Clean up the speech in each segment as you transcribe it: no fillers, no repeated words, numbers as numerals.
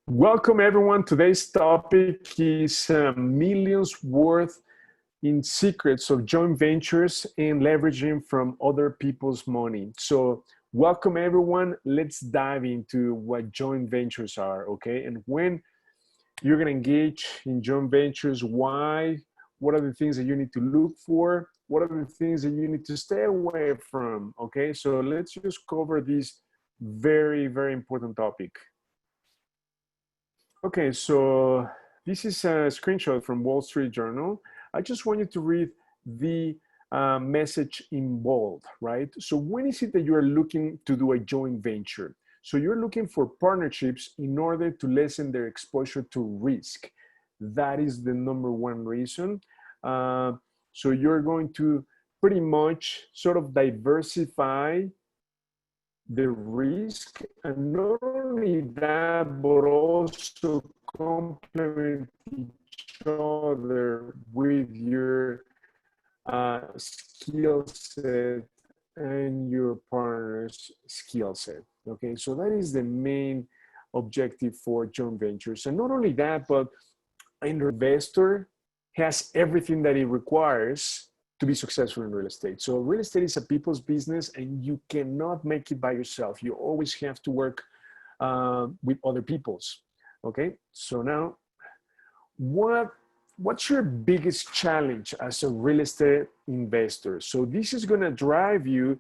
Welcome everyone. Today's topic is millions worth in secrets of joint ventures and leveraging from other people's money. So welcome everyone. Let's dive into what joint ventures are, okay? And when you're gonna engage in joint ventures, why, what are the things that you need to look for? What are the things that you need to stay away from, okay? So let's just cover this very, very important topic. Okay, so this is a screenshot from Wall Street Journal. I just want you to read the message in bold, right? So when is it that you are looking to do a joint venture? So you're looking for partnerships in order to lessen their exposure to risk. That is the number one reason. So you're going to pretty much sort of diversify the risk, and not only that, but also complement each other with your skill set and your partner's skill set. Okay, so that is the main objective for joint ventures. And not only that, but an investor has everything that it requires to be successful in real estate. So real estate is a people's business and you cannot make it by yourself. You always have to work with other people's. Okay, so now what's your biggest challenge as a real estate investor? So this is going to drive you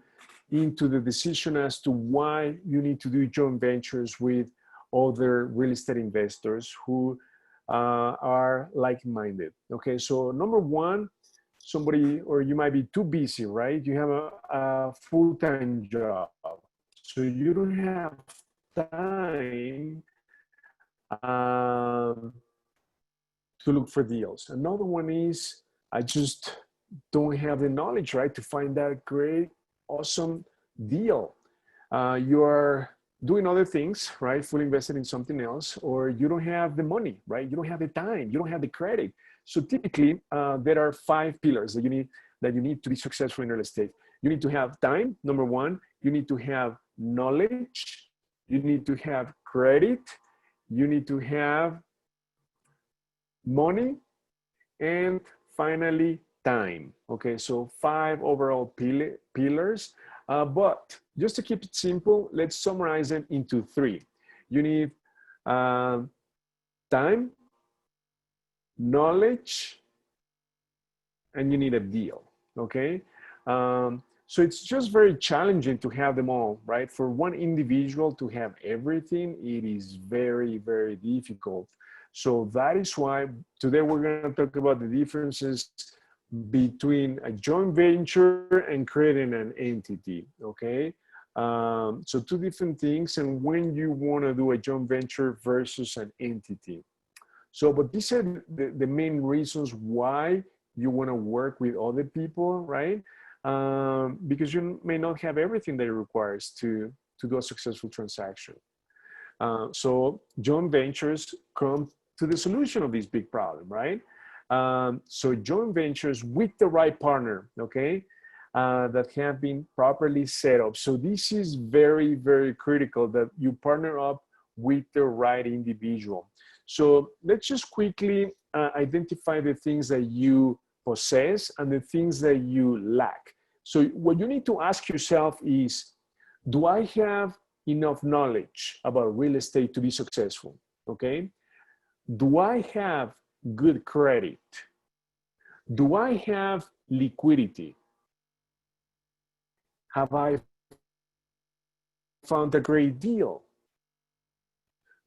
into the decision as to why you need to do joint ventures with other real estate investors who are like-minded. Okay, so number one, somebody, or you might be too busy, right? You have a full-time job, so you don't have time to look for deals. Another one is I just don't have the knowledge, right, to find that great, awesome deal. You're doing other things, right, fully invested in something else, or you don't have the money, right? You don't have the time, you don't have the credit. So typically, there are 5 pillars that you need to be successful in real estate. You need to have time, number one. You need to have knowledge. You need to have credit. You need to have money, and finally time. Okay, so 5 overall pillars, but just to keep it simple, let's summarize them into 3. You need time, knowledge, and you need a deal. Okay, so it's just very challenging to have them all, right? For one individual to have everything, it is very, very difficult. So that is why today we're going to talk about the differences between a joint venture and creating an entity, okay? So 2 different things, and when you want to do a joint venture versus an entity. So, but these are the main reasons why you want to work with other people, right? Because you may not have everything that it requires to do a successful transaction. So joint ventures come to the solution of this big problem, right? So joint ventures with the right partner, okay, that have been properly set up. So this is very, very critical that you partner up with the right individual. So let's just quickly identify the things that you possess and the things that you lack. So what you need to ask yourself is, do I have enough knowledge about real estate to be successful? Okay. Do I have good credit? Do I have liquidity? Have I found a great deal?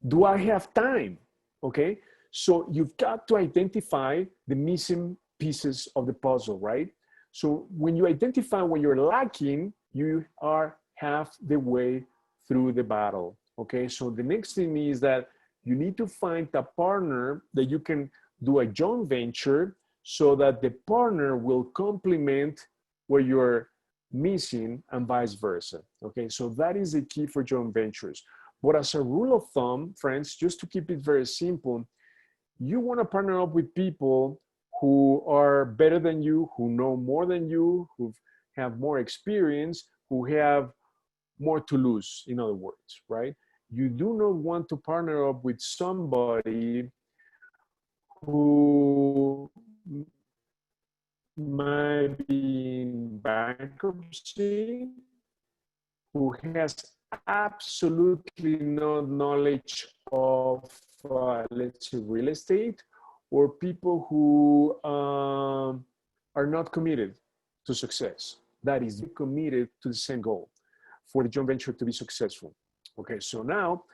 Do I have time? Okay. So you've got to identify the missing pieces of the puzzle, right? So when you identify what you're lacking, you are half the way through the battle. Okay, so the next thing is that you need to find a partner that you can do a joint venture so that the partner will complement what you're missing and vice versa. Okay, so that is the key for joint ventures. But as a rule of thumb, friends, just to keep it very simple, you want to partner up with people who are better than you, who know more than you, who have more experience, who have more to lose, in other words, right? You do not want to partner up with somebody who might be in bankruptcy, who has absolutely no knowledge of, let's say, real estate, or people who are not committed to success. That is, committed to the same goal for the joint venture to be successful. Okay, so now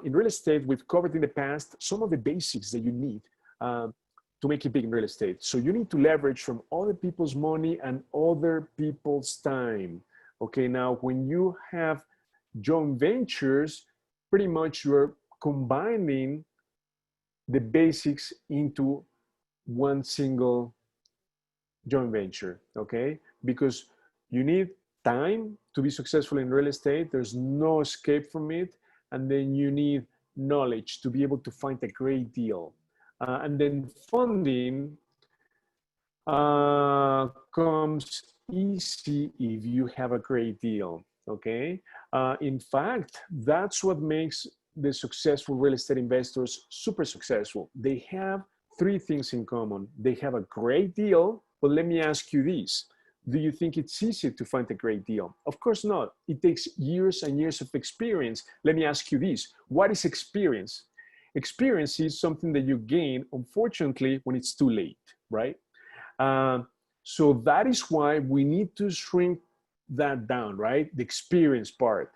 in real estate, we've covered in the past some of the basics that you need to make it big in real estate. So you need to leverage from other people's money and other people's time. Okay, now when you have joint ventures, pretty much you're combining the basics into one single joint venture, okay? Because you need time to be successful in real estate. There's no escape from it. And then you need knowledge to be able to find a great deal. And then funding comes easy if you have a great deal, okay? In fact, that's what makes the successful real estate investors super successful. They have three things in common. They have a great deal, but let me ask you this. Do you think it's easy to find a great deal? Of course not. It takes years and years of experience. Let me ask you this. What is experience? Experience is something that you gain, unfortunately, when it's too late, right? So that is why we need to shrink that down, right? The experience part.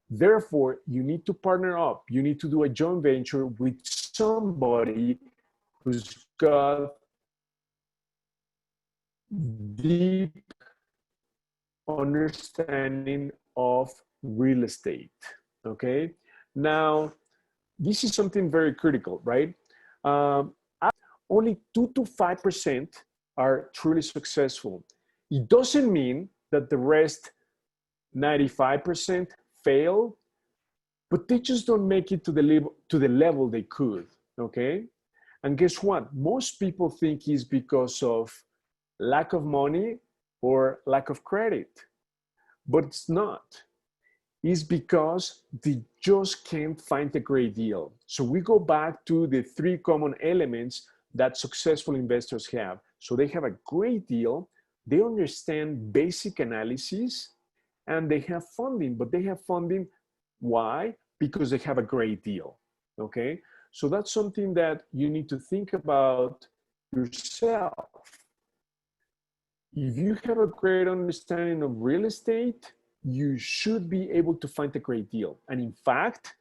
Therefore, you need to partner up. You need to do a joint venture with somebody who's got deep understanding of real estate, okay? Now, this is something very critical, right? Only 2 to 5% are truly successful. It doesn't mean that the rest 95% fail, but they just don't make it to the level they could, okay? And guess what? Most people think it's because of lack of money or lack of credit, but it's not. It's because they just can't find a great deal. So we go back to the three common elements that successful investors have. So they have a great deal, they understand basic analysis, and they have funding. But they have funding, why? Because they have a great deal, okay? So that's something that you need to think about yourself. If you have a great understanding of real estate, you should be able to find a great deal. And in fact,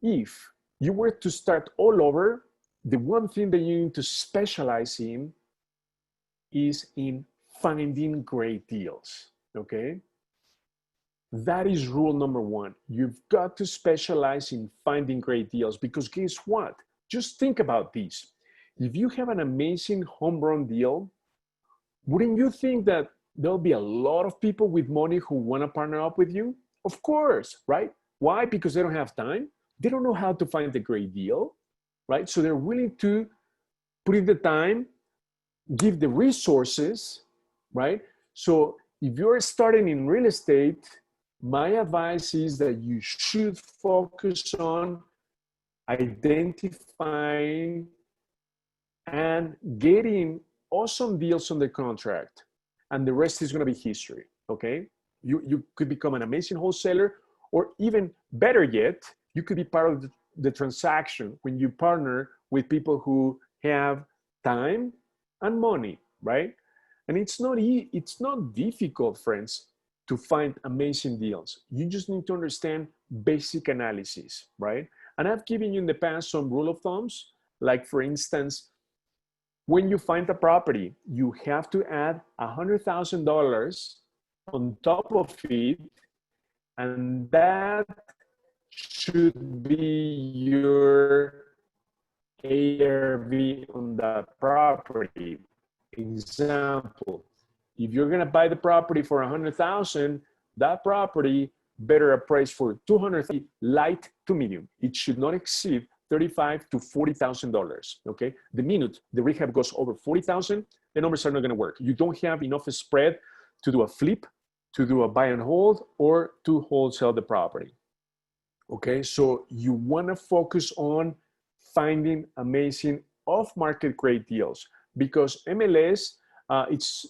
if you were to start all over, the one thing that you need to specialize in is in finding great deals, okay? That is rule number one. You've got to specialize in finding great deals, because guess what? Just think about this. If you have an amazing home run deal, wouldn't you think that there'll be a lot of people with money who want to partner up with you? Of course, right? Why? Because they don't have time. They don't know how to find a great deal, right? So they're willing to put in the time, give the resources, right? So if you're starting in real estate, my advice is that you should focus on identifying and getting awesome deals on the contract, and the rest is going to be history, okay? You could become an amazing wholesaler, or even better yet, you could be part of the transaction when you partner with people who have time and money, right? And it's not difficult, friends, to find amazing deals. You just need to understand basic analysis, right? And I've given you in the past some rule of thumbs, like for instance, when you find a property, you have to add $100,000 on top of it, and that should be your ARV on the property. Example, if you're gonna buy the property for 100,000, that property better appraised for 200,000, light to medium. It should not exceed $35,000 to $40,000, okay? The minute the rehab goes over 40,000, the numbers are not gonna work. You don't have enough spread to do a flip, to do a buy and hold, or to wholesale the property. Okay, so you want to focus on finding amazing off-market great deals, because MLS, it's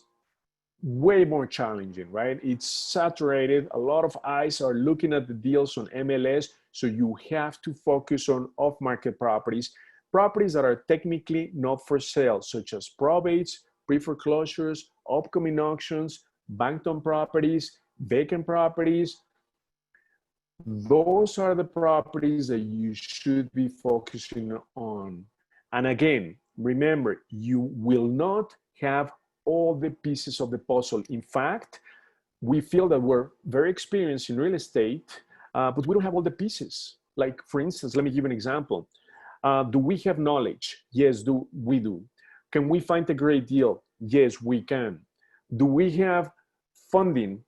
way more challenging, right? It's saturated. A lot of eyes are looking at the deals on MLS. So you have to focus on off-market properties, properties that are technically not for sale, such as probates, pre-foreclosures, upcoming auctions, bank-owned properties, vacant properties. Those are the properties that you should be focusing on. And again, remember, you will not have all the pieces of the puzzle. In fact, we feel that we're very experienced in real estate, but we don't have all the pieces. Like, for instance, let me give you an example. Do we have knowledge? Yes, we do. Can we find a great deal? Yes, we can. Do we have funding?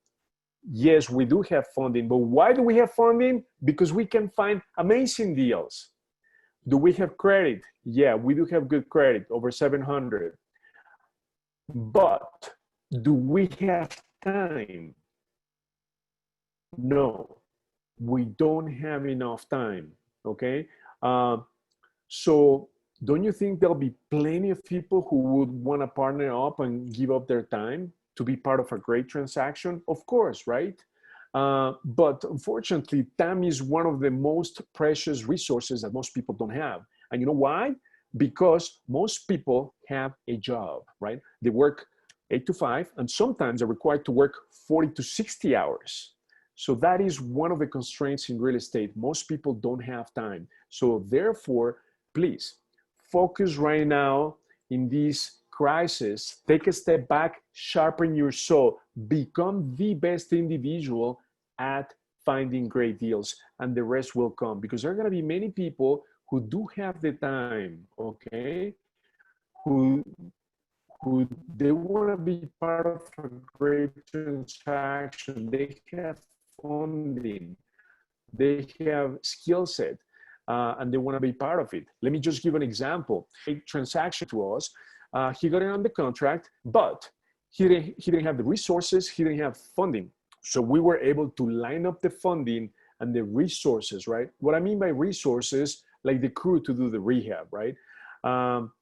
Yes, we do have funding, but why do we have funding? Because we can find amazing deals. Do we have credit? Yeah, we do have good credit, over 700. But do we have time? No, we don't have enough time, okay? So don't you think there'll be plenty of people who would want to partner up and give up their time to be part of a great transaction? Of course, right? But unfortunately, time is one of the most precious resources that most people don't have. And you know why? Because most people have a job, right? They work 8 to 5, and sometimes they're required to work 40 to 60 hours. So that is one of the constraints in real estate. Most people don't have time. So therefore, please focus right now in this crisis. Take a step back, sharpen your saw, become the best individual at finding great deals, and the rest will come, because there are going to be many people who do have the time, okay, who who they want to be part of a great transaction. They have funding, they have skill set, and they want to be part of it. Let me just give an example. A transaction to us, he got it on the contract, but he didn't have the resources, he didn't have funding. So we were able to line up the funding and the resources, right? What I mean by resources, like the crew to do the rehab, right? Um,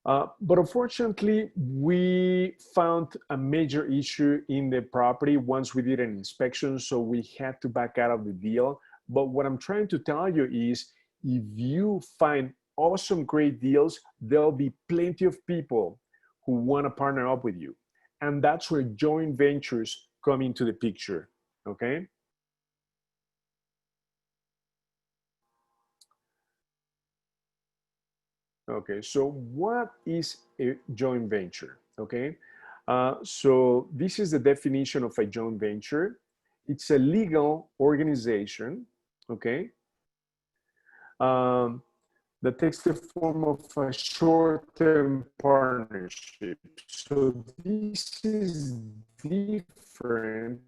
but unfortunately, we found a major issue in the property once we did an inspection, so we had to back out of the deal. But what I'm trying to tell you is, if you find awesome, great deals, there'll be plenty of people who want to partner up with you. And that's where joint ventures come into the picture, okay? Okay, so what is a joint venture? Okay, so this is the definition of a joint venture. It's a legal organization, okay, um, that takes the form of a short-term partnership. So this is different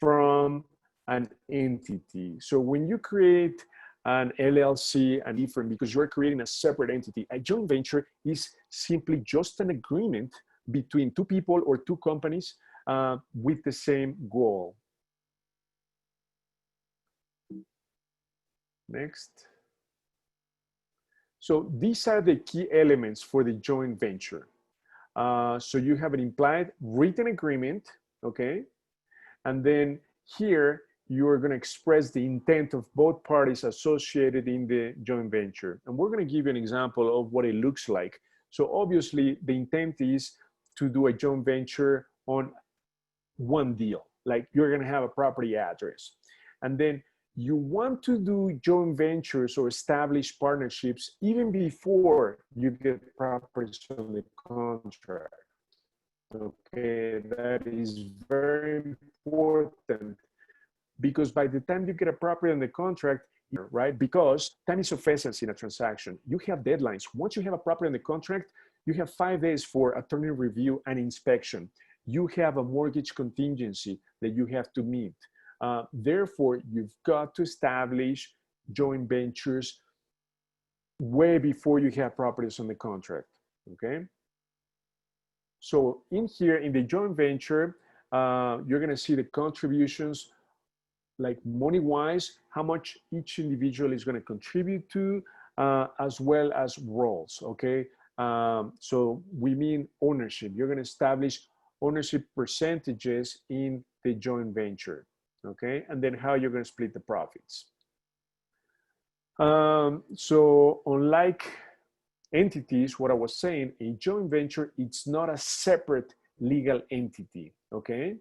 from an entity. So when you create an LLC and different, because you're creating a separate entity, a joint venture is simply just an agreement between two people or two companies with the same goal. Next. So these are the key elements for the joint venture. So you have an implied written agreement, okay? And then here, you're going to express the intent of both parties associated in the joint venture. And we're going to give you an example of what it looks like. So obviously, the intent is to do a joint venture on one deal. Like, you're going to have a property address. And then you want to do joint ventures or establish partnerships even before you get properties on the contract. Okay, that is very important, because by the time you get a property on the contract, right? Because time is of essence in a transaction. You have deadlines. Once you have a property on the contract, you have 5 days for attorney review and inspection. You have a mortgage contingency that you have to meet. Therefore, you've got to establish joint ventures way before you have properties on the contract, okay? So in here, in the joint venture, you're going to see the contributions like money-wise, how much each individual is going to contribute to, as well as roles, okay? So we mean ownership. You're going to establish ownership percentages in the joint venture, okay? And then how you're going to split the profits. So unlike entities, what I was saying, a joint venture, it's not a separate legal entity, okay?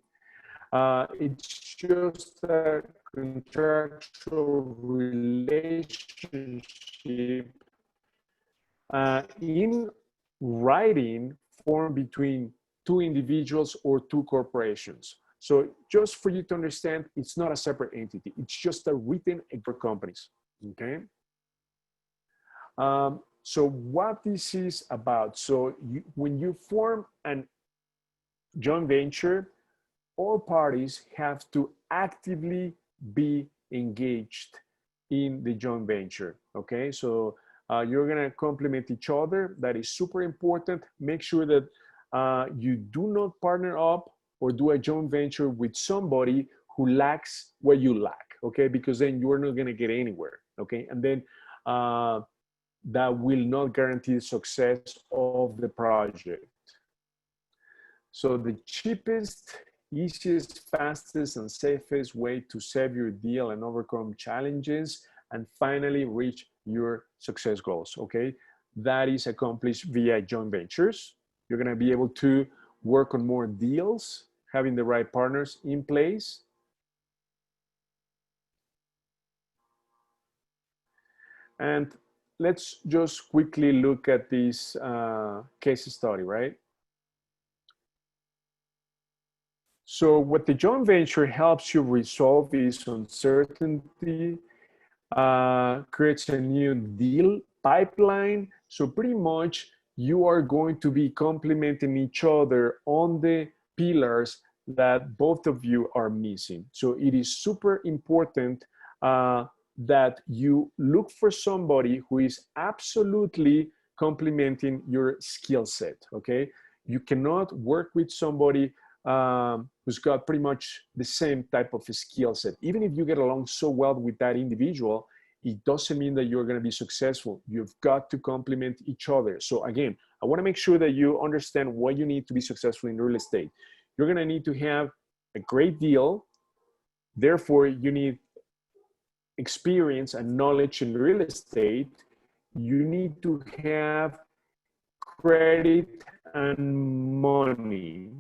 It's just a contractual relationship in writing formed between two individuals or two corporations. So just for you to understand, it's not a separate entity. It's just a written agreement for companies, okay? So what this is about, so when you form a joint venture, all parties have to actively be engaged in the joint venture, okay? So you're gonna complement each other. That is super important. Make sure that you do not partner up or do a joint venture with somebody who lacks what you lack, okay? Because then you're not gonna get anywhere, okay? And then that will not guarantee the success of the project. So the cheapest, easiest, fastest, and safest way to save your deal and overcome challenges and finally reach your success goals, okay? That is accomplished via joint ventures. You're gonna be able to work on more deals, having the right partners in place. And let's just quickly look at this case study, right? So what the joint venture helps you resolve is uncertainty, creates a new deal pipeline. So pretty much you are going to be complementing each other on the pillars that both of you are missing. So it is super important that you look for somebody who is absolutely complementing your skill set, okay? You cannot work with somebody who's got pretty much the same type of skill set. Even if you get along so well with that individual, it doesn't mean that you're going to be successful. You've got to complement each other. So again, I want to make sure that you understand what you need to be successful in real estate. You're going to need to have a great deal. Therefore, you need experience and knowledge in real estate. You need to have credit and money.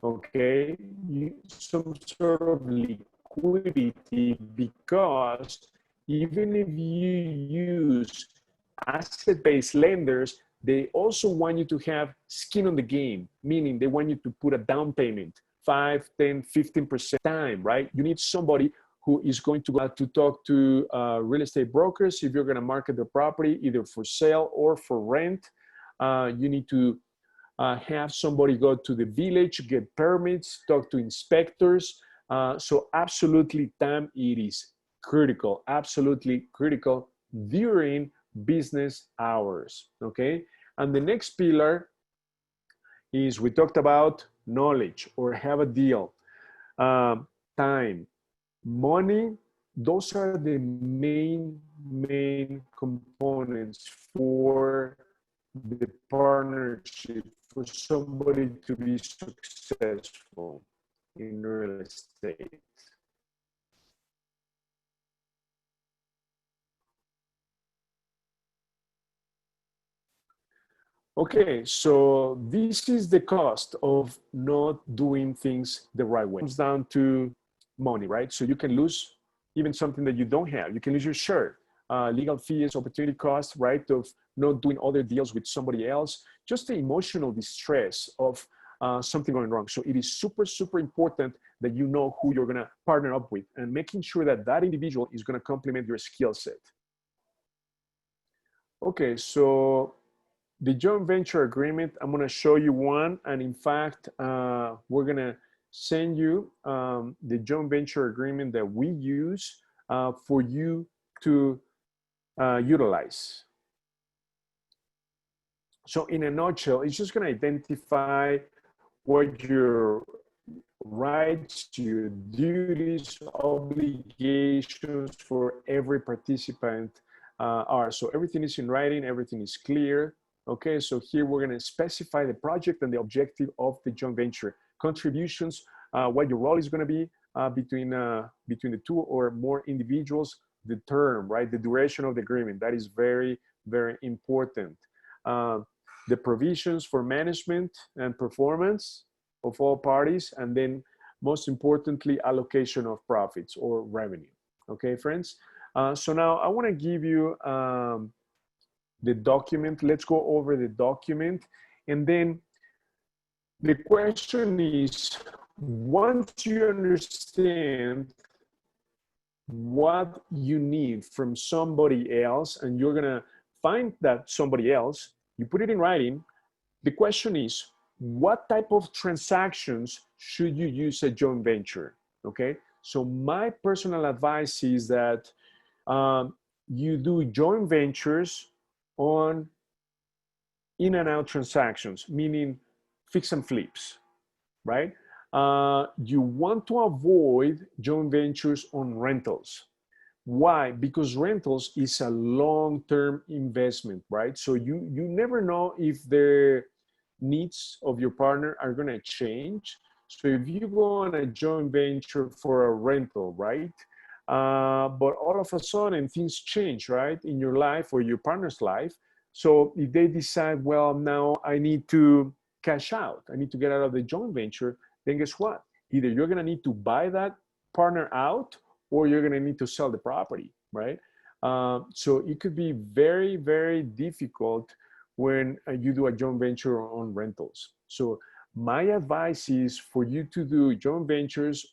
Okay, some sort of liquidity, because even if you use asset-based lenders, they also want you to have skin on the game, meaning they want you to put a down payment, 5, 10, 15% time, right? You need somebody who is going to go to talk to real estate brokers if you're going to market the property either for sale or for rent. You need to have somebody go to the village, get permits, talk to inspectors. So absolutely time, it is critical, absolutely critical during business hours, okay? And the next pillar is, we talked about knowledge or have a deal, time, money. Those are the main components for the partnership for somebody to be successful in real estate. Okay, so this is the cost of not doing things the right way. It comes down to money, right? So you can lose even something that you don't have. You can lose your shirt, legal fees, opportunity costs, right? Of not doing other deals with somebody else, just the emotional distress of something going wrong. So it is super, super important that you know who you're gonna partner up with and making sure that that individual is gonna complement your skill set. Okay, so the joint venture agreement, I'm gonna show you one. And in fact, we're gonna send you the joint venture agreement that we use for you to utilize. So in a nutshell, it's just gonna identify what your rights, your duties, obligations for every participant are. So everything is in writing, everything is clear. Okay, so here we're gonna specify the project and the objective of the joint venture. Contributions, what your role is gonna be between the two or more individuals, the term, right? The duration of the agreement, that is very, very important. The provisions for management and performance of all parties, and then most importantly, allocation of profits or revenue. Okay, friends? So now I wanna give you the document. Let's go over the document. And then the question is, once you understand what you need from somebody else, and you're gonna find that somebody else, you put it in writing. The question is, what type of transactions should you use a joint venture? Okay, so my personal advice is that you do joint ventures on in and out transactions, meaning fix and flips, right? You want to avoid joint ventures on rentals. Why? Because rentals is a long-term investment, right? So you never know if the needs of your partner are going to change. So if you go on a joint venture for a rental, right? But all of a sudden things change, right? In your life or your partner's life. So if they decide, well, now I need to cash out, I need to get out of the joint venture, then guess what? Either you're going to need to buy that partner out, or you're going to need to sell the property, right? So it could be very, very difficult when you do a joint venture on rentals. So my advice is for you to do joint ventures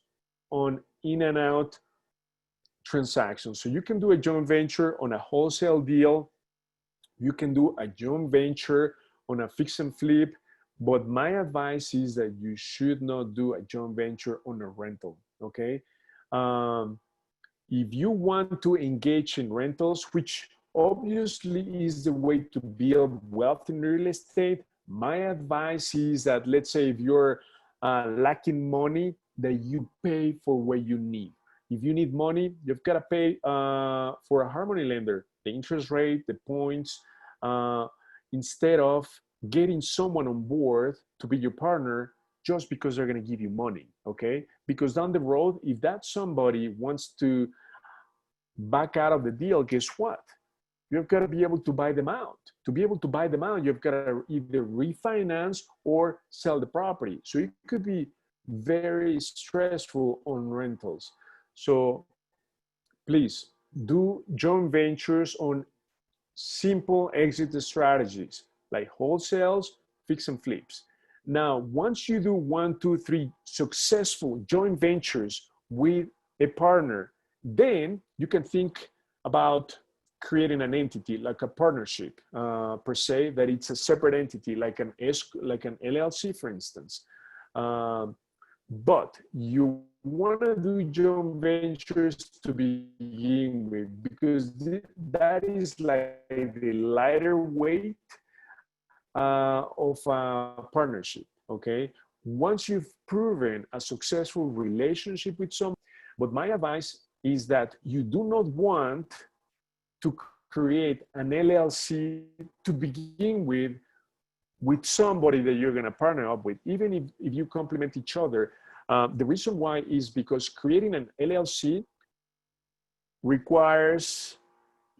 on in and out transactions. So you can do a joint venture on a wholesale deal. You can do a joint venture on a fix and flip. But my advice is that you should not do a joint venture on a rental, okay? If you want to engage in rentals, which obviously is the way to build wealth in real estate, my advice is that, let's say if you're lacking money, that you pay for what you need. If you need money, you've got to pay for a harmony lender, the interest rate, the points, instead of getting someone on board to be your partner just because they're going to give you money, okay? Because down the road, if that somebody wants to back out of the deal, guess what? You've got to be able to buy them out. To be able to buy them out, you've got to either refinance or sell the property. So it could be very stressful on rentals. So please do joint ventures on simple exit strategies like wholesales, fix and flips. Now, once you do 1, 2, 3 successful joint ventures with a partner, then you can think about creating an entity like a partnership per se, that it's a separate entity like an LLC, for instance. But you want to do joint ventures to begin with, because that is like the lighter weight of a partnership, okay? Once you've proven a successful relationship with someone, but my advice is that you do not want to create an LLC to begin with somebody that you're going to partner up with, even if you complement each other. The reason why is because creating an LLC requires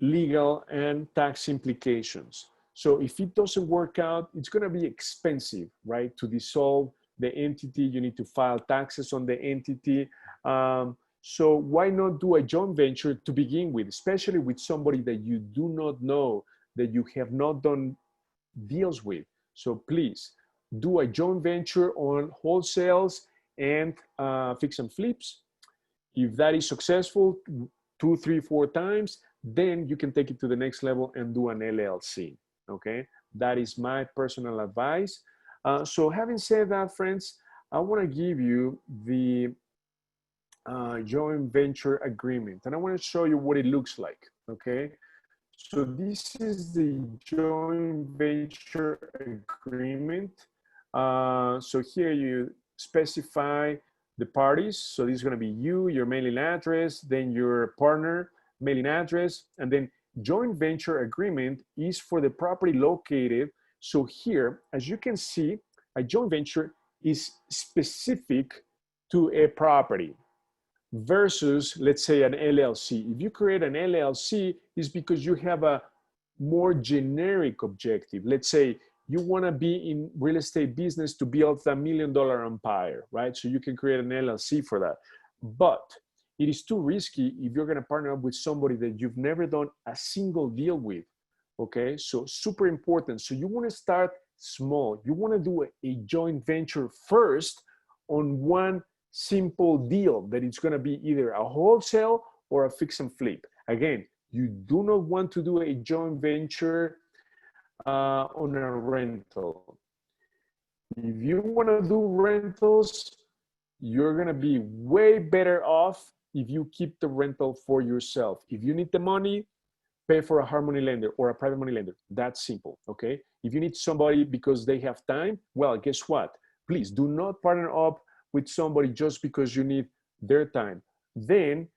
legal and tax implications. So if it doesn't work out, it's going to be expensive, right? To dissolve the entity, you need to file taxes on the entity. So why not do a joint venture to begin with, especially with somebody that you do not know, that you have not done deals with? So please do a joint venture on wholesales and fix and flips. If that is successful 2, 3, 4 times, then you can take it to the next level and do an LLC, okay? That is my personal advice. So having said that, friends, I want to give you the joint venture agreement, and I want to show you what it looks like, okay? So this is the joint venture agreement. So here you specify the parties. So this is going to be you, your mailing address, then your partner mailing address, and then joint venture agreement is for the property located. So here, as you can see, a joint venture is specific to a property versus, let's say, an LLC. If you create an LLC, it's because you have a more generic objective. Let's say you want to be in real estate business to build a $1 million empire, right? So you can create an LLC for that. But it is too risky if you're going to partner up with somebody that you've never done a single deal with. Okay, so super important. So you want to start small. You want to do a joint venture first on one simple deal that it's going to be either a wholesale or a fix and flip. Again, you do not want to do a joint venture on a rental. If you want to do rentals, you're going to be way better off if you keep the rental for yourself. If you need the money, pay for a hard money lender or a private money lender. That's simple, okay? If you need somebody because they have time, well, guess what? Please do not partner up with somebody just because you need their time. Then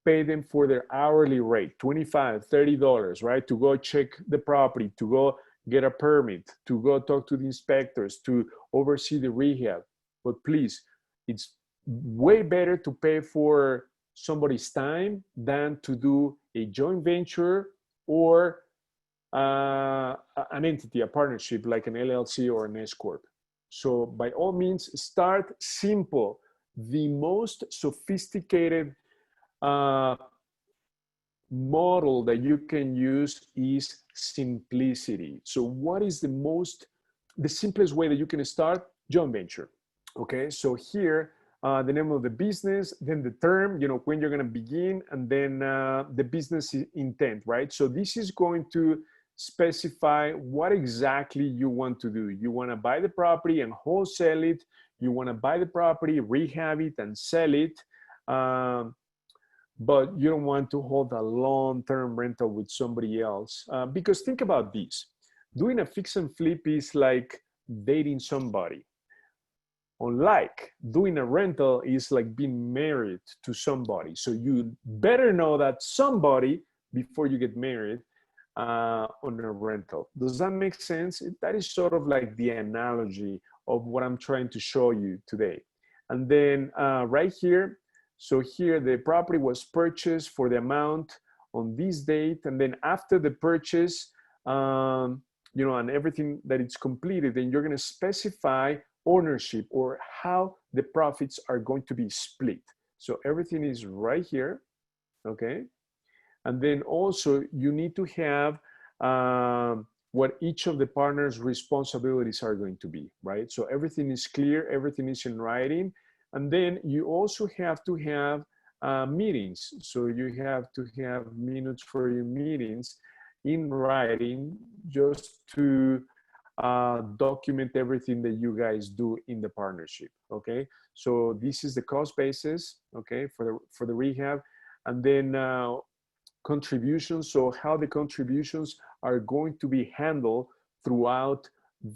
pay them for their hourly rate, $25, $30, right? To go check the property, to go get a permit, to go talk to the inspectors, to oversee the rehab. But please, it's way better to pay for somebody's time than to do a joint venture or an entity, a partnership like an LLC or an S Corp. So by all means, start simple. The most sophisticated model that you can use is simplicity. So what is the simplest way that you can start? Joint venture. Okay, so here, the name of the business, then the term, when you're going to begin, and then the business intent, right? So this is going to specify what exactly you want to do. You want to buy the property and wholesale it. You want to buy the property, rehab it, and sell it. But you don't want to hold a long-term rental with somebody else. Because think about this. Doing a fix and flip is like dating somebody. Unlike doing a rental is like being married to somebody. So you better know that somebody before you get married on a rental. Does that make sense? That is sort of like the analogy of what I'm trying to show you today. And then right here, so here the property was purchased for the amount on this date. And then after the purchase, and everything that it's completed, then you're going to specify ownership or how the profits are going to be split. So everything is right here, okay? And then also you need to have what each of the partners' responsibilities are going to be, right? So everything is clear, everything is in writing. And then you also have to have meetings. So you have to have minutes for your meetings in writing just to document everything that you guys do in the partnership, okay? So this is the cost basis, okay, for the rehab. And then contributions, so how the contributions are going to be handled throughout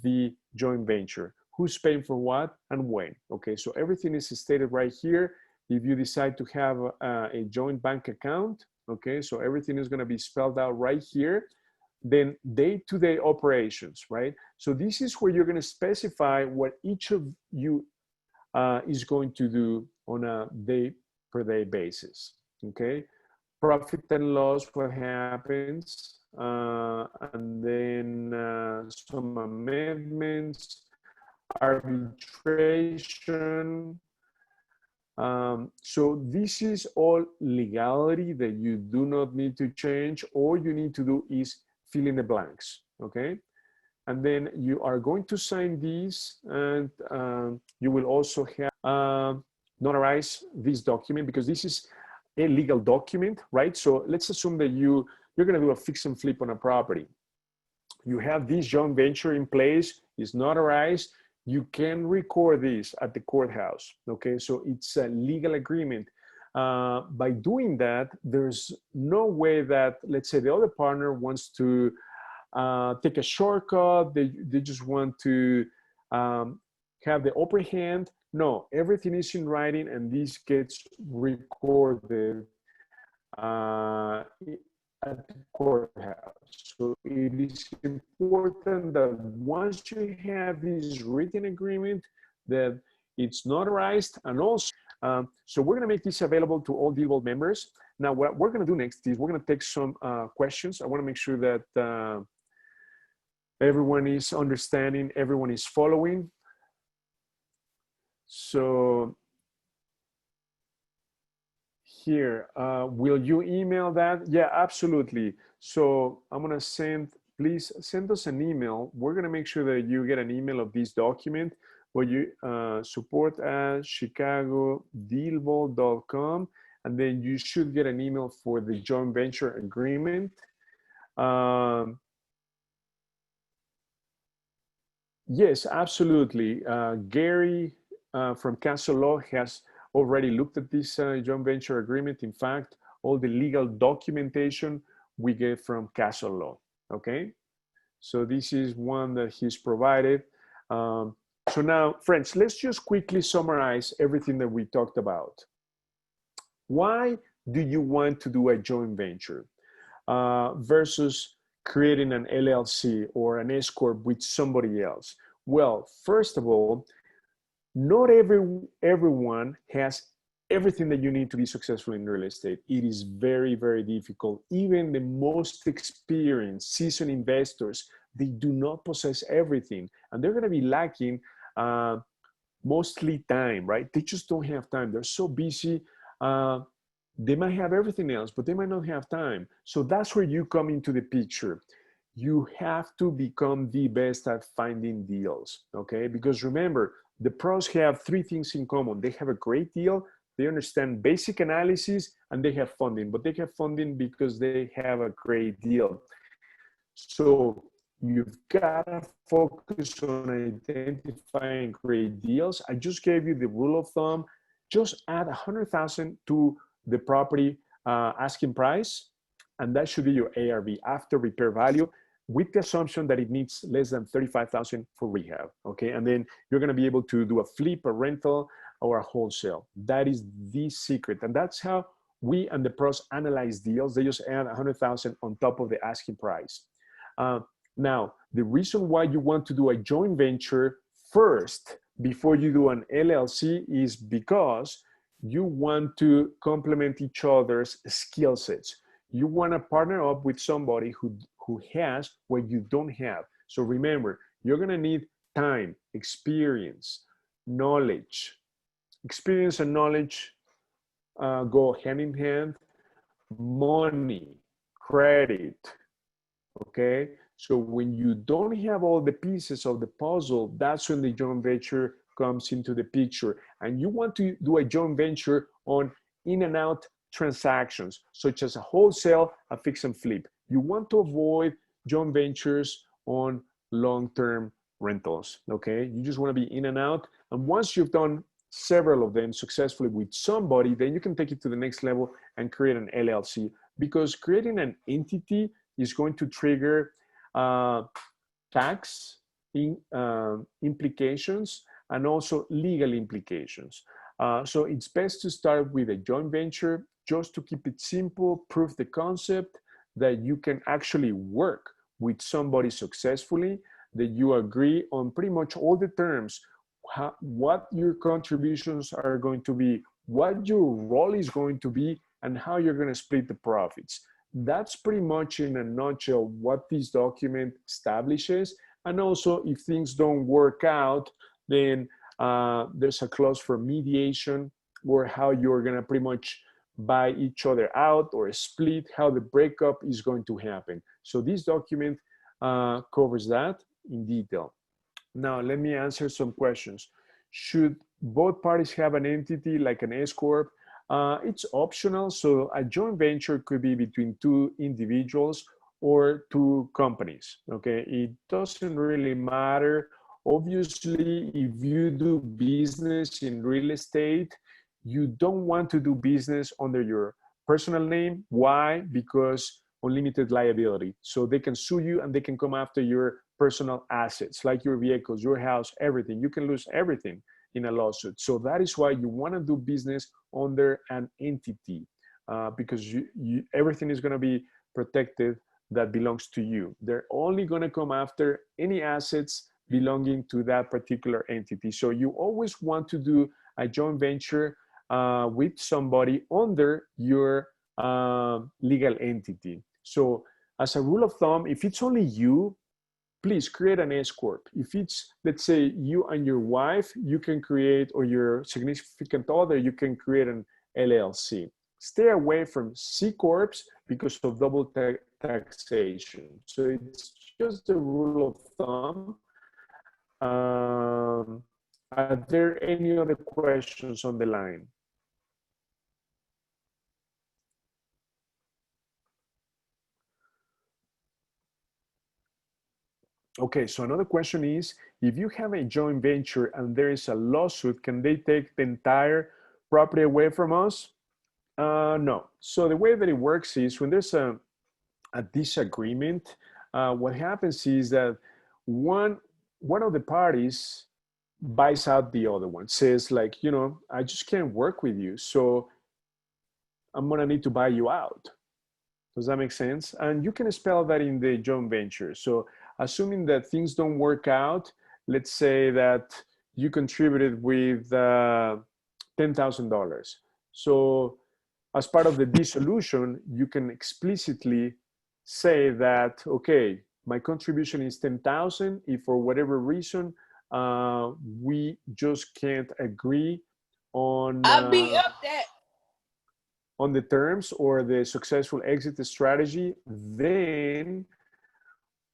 the joint venture. Who's paying for what and when, okay? So everything is stated right here. If you decide to have a joint bank account, okay, so everything is gonna be spelled out right here. Then day-to-day operations, right? So this is where you're going to specify what each of you is going to do on a day-per-day basis, okay? Profit and loss, what happens, and then some amendments, arbitration. So this is all legality that you do not need to change. All you need to do is fill in the blanks, okay? And then you are going to sign these, and you will also have notarize this document, because this is a legal document, right? So let's assume that you're gonna do a fix and flip on a property. You have this joint venture in place, it's notarized, you can record this at the courthouse, okay? So it's a legal agreement. By doing that, there's no way that, let's say, the other partner wants to take a shortcut. They just want to have the upper hand. No, everything is in writing, and this gets recorded at the courthouse. So it is important that once you have this written agreement, that it's notarized, and also, so we're going to make this available to all DealVault members. Now, what we're going to do next is we're going to take some questions. I want to make sure that everyone is understanding, everyone is following. So here, will you email that? Yeah, absolutely. So I'm gonna send, please send us an email. We're gonna make sure that you get an email of this document where you support at chicagodealvault.com, and then you should get an email for the joint venture agreement. Yes, absolutely. Gary from Castle Law has already looked at this joint venture agreement. In fact, all the legal documentation we get from Castle Law, okay? So this is one that he's provided. So now, friends, let's just quickly summarize everything that we talked about. Why do you want to do a joint venture versus creating an LLC or an S Corp with somebody else? Well, first of all, not everyone has everything that you need to be successful in real estate. It is very, very difficult. Even the most experienced, seasoned investors, they do not possess everything, and they're going to be lacking mostly time, right? They just don't have time. They're so busy. They might have everything else, but they might not have time. So that's where you come into the picture. You have to become the best at finding deals, okay? Because remember, the pros have three things in common. They have a great deal, they understand basic analysis, and they have funding. But they have funding because they have a great deal. So you've got to focus on identifying great deals. I just gave you the rule of thumb. Just add 100,000 to the property asking price, and that should be your ARV, after repair value, with the assumption that it needs less than 35,000 for rehab, okay? And then you're gonna be able to do a flip, a rental, or a wholesale. That is the secret, and that's how we and the pros analyze deals. They just add 100,000 on top of the asking price. Now, the reason why you want to do a joint venture first before you do an LLC is because you want to complement each other's skill sets. You want to partner up with somebody who has what you don't have. So remember, you're going to need time, experience, knowledge. Experience and knowledge go hand in hand. Money, credit, okay? So when you don't have all the pieces of the puzzle, that's when the joint venture comes into the picture. And you want to do a joint venture on in and out transactions, such as a wholesale, a fix and flip. You want to avoid joint ventures on long-term rentals, okay? You just want to be in and out. And once you've done several of them successfully with somebody, then you can take it to the next level and create an LLC, because creating an entity is going to trigger tax implications and also legal implications. So it's best to start with a joint venture just to keep it simple, prove the concept that you can actually work with somebody successfully, that you agree on pretty much all the terms, what your contributions are going to be, what your role is going to be, and how you're going to split the profits. That's pretty much in a nutshell what this document establishes. And also, if things don't work out, then there's a clause for mediation, or how you're going to pretty much buy each other out or split, how the breakup is going to happen. So this document covers that in detail. Now, let me answer some questions. Should both parties have an entity like an S Corp? It's optional. So a joint venture could be between two individuals or two companies, okay? It doesn't really matter. Obviously, if you do business in real estate, you don't want to do business under your personal name. Why? Because unlimited liability. So they can sue you and they can come after your personal assets, like your vehicles, your house, everything. You can lose everything. in a lawsuit. So that is why you want to do business under an entity, because everything is going to be protected that belongs to you. They're only going to come after any assets belonging to that particular entity. So you always want to do a joint venture with somebody under your legal entity. So as a rule of thumb, if it's only you, please create an S Corp. If it's, let's say, you and your wife, you can create, or your significant other, you can create an LLC. Stay away from C Corps because of double taxation. So it's just a rule of thumb. Are there any other questions on the line? Okay, so another question is, if you have a joint venture and there is a lawsuit, can they take the entire property away from us? No. So the way that it works is when there's a disagreement, what happens is that one of the parties buys out the other one, says like, you know, I just can't work with you, so I'm gonna need to buy you out. Does that make sense? And you can spell that in the joint venture. So assuming that things don't work out, let's say that you contributed with $10,000. So as part of the dissolution, you can explicitly say that, okay, my contribution is 10,000. If for whatever reason, we just can't agree on I'll be up that on the terms or the successful exit strategy, then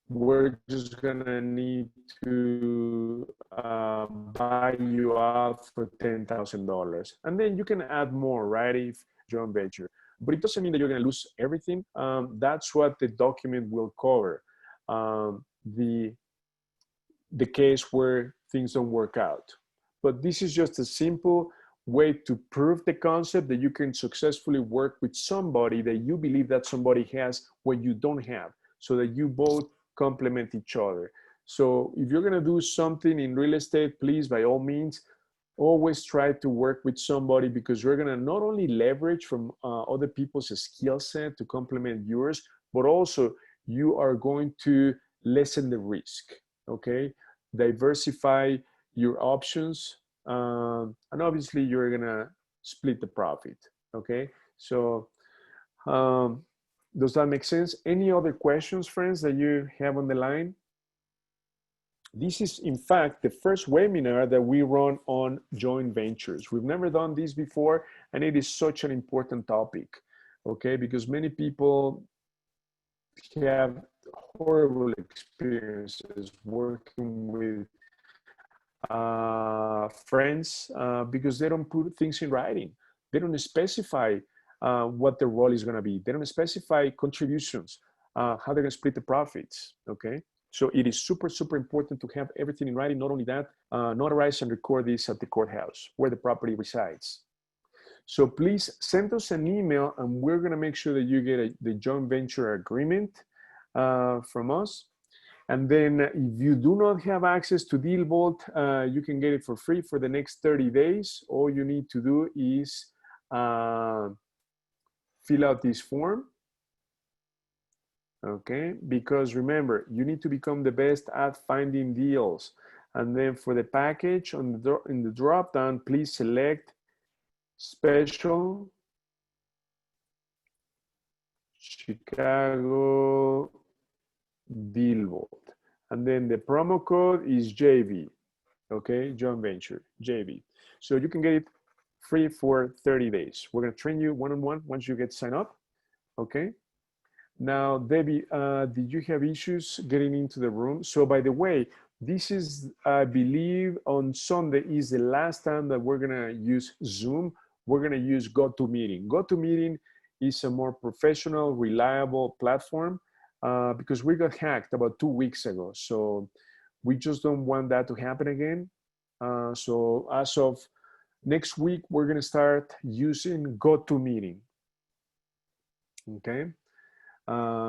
we're just gonna need to buy you out for $10,000, and then you can add more, right? If joint venture, but it doesn't mean that you're gonna lose everything. That's what the document will cover. The case where things don't work out, but this is just a simple way to prove the concept that you can successfully work with somebody that you believe that somebody has what you don't have, so that you both complement each other. So if you're going to do something in real estate, please, by all means, always try to work with somebody, because you're going to not only leverage from other people's skill set to complement yours, but also you are going to lessen the risk, okay? Diversify your options, and obviously you're gonna split the profit, okay? So does that make sense? Any other questions, friends, that you have on the line? This is, in fact, the first webinar that we run on joint ventures. We've never done this before, and it is such an important topic, okay? Because many people have horrible experiences working with friends because they don't put things in writing. They don't specify what the role is going to be. They don't specify contributions, how they're going to split the profits, okay? So it is super, super important to have everything in writing. Not only that, notarize and record this at the courthouse where the property resides. So please send us an email, and we're going to make sure that you get the joint venture agreement from us. And then if you do not have access to DealVault, you can get it for free for the next 30 days. All you need to do is fill out this form, okay? Because remember, you need to become the best at finding deals. And then for the package in the drop down, please select Special Chicago DealVault. And then the promo code is JV, okay? Joint venture, JV. So you can get it free for 30 days. We're gonna train you one-on-one once you get signed up, okay? Now, Debbie, did you have issues getting into the room? So by the way, this is, I believe, on Sunday is the last time that we're gonna use Zoom. We're gonna use GoToMeeting. GoToMeeting is a more professional, reliable platform because we got hacked about 2 weeks ago. So we just don't want that to happen again. So as of next week, we're gonna start using GoToMeeting, okay?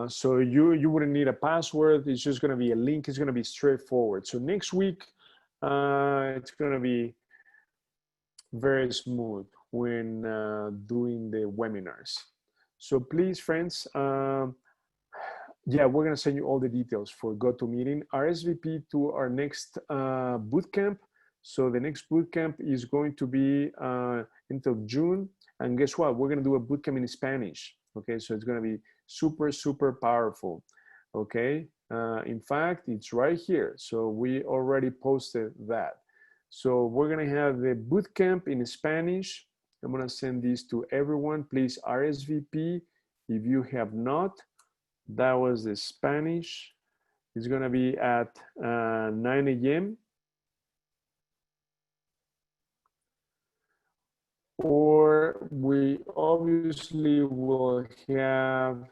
So you wouldn't need a password. It's just gonna be a link. It's gonna be straightforward. So next week, it's gonna be very smooth when doing the webinars. So please, friends, yeah, we're gonna send you all the details for GoToMeeting. RSVP to our next bootcamp. So the next bootcamp is going to be until June. And guess what? We're gonna do a bootcamp in Spanish. Okay, so it's gonna be super, super powerful. Okay, in fact, it's right here. So we already posted that. So we're gonna have the bootcamp in Spanish. I'm gonna send this to everyone. Please RSVP if you have not. That was the Spanish. It's gonna be at 9 a.m. Or we obviously will have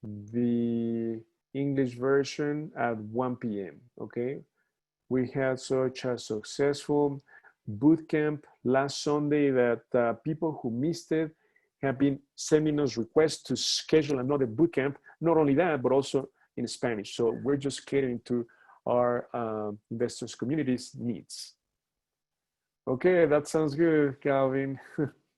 the English version at 1 p.m. Okay, we had such a successful boot camp last Sunday that people who missed it have been sending us requests to schedule another boot camp. Not only that, but also in Spanish. So we're just catering to our investors community's needs. Okay, that sounds good, Calvin.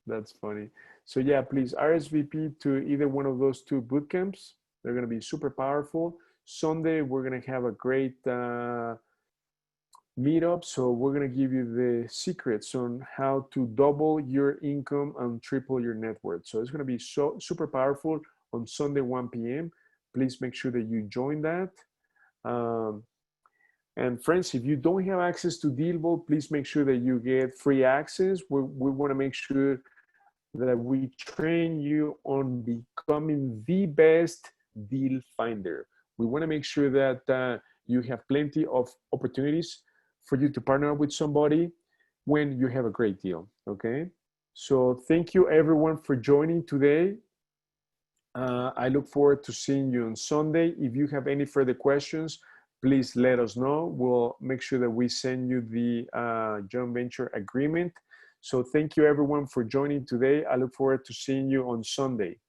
That's funny. So yeah, please RSVP to either one of those two boot camps. They're going to be super powerful. Sunday, we're going to have a great meetup. So we're going to give you the secrets on how to double your income and triple your net worth. So it's going to be so super powerful on Sunday, 1 p.m. Please make sure that you join that. And friends, if you don't have access to Dealable, please make sure that you get free access. We want to make sure that we train you on becoming the best deal finder. We want to make sure that you have plenty of opportunities for you to partner up with somebody when you have a great deal, okay? So thank you everyone for joining today. I look forward to seeing you on Sunday. If you have any further questions, please let us know. We'll make sure that we send you the joint venture agreement. So thank you everyone for joining today. I look forward to seeing you on Sunday.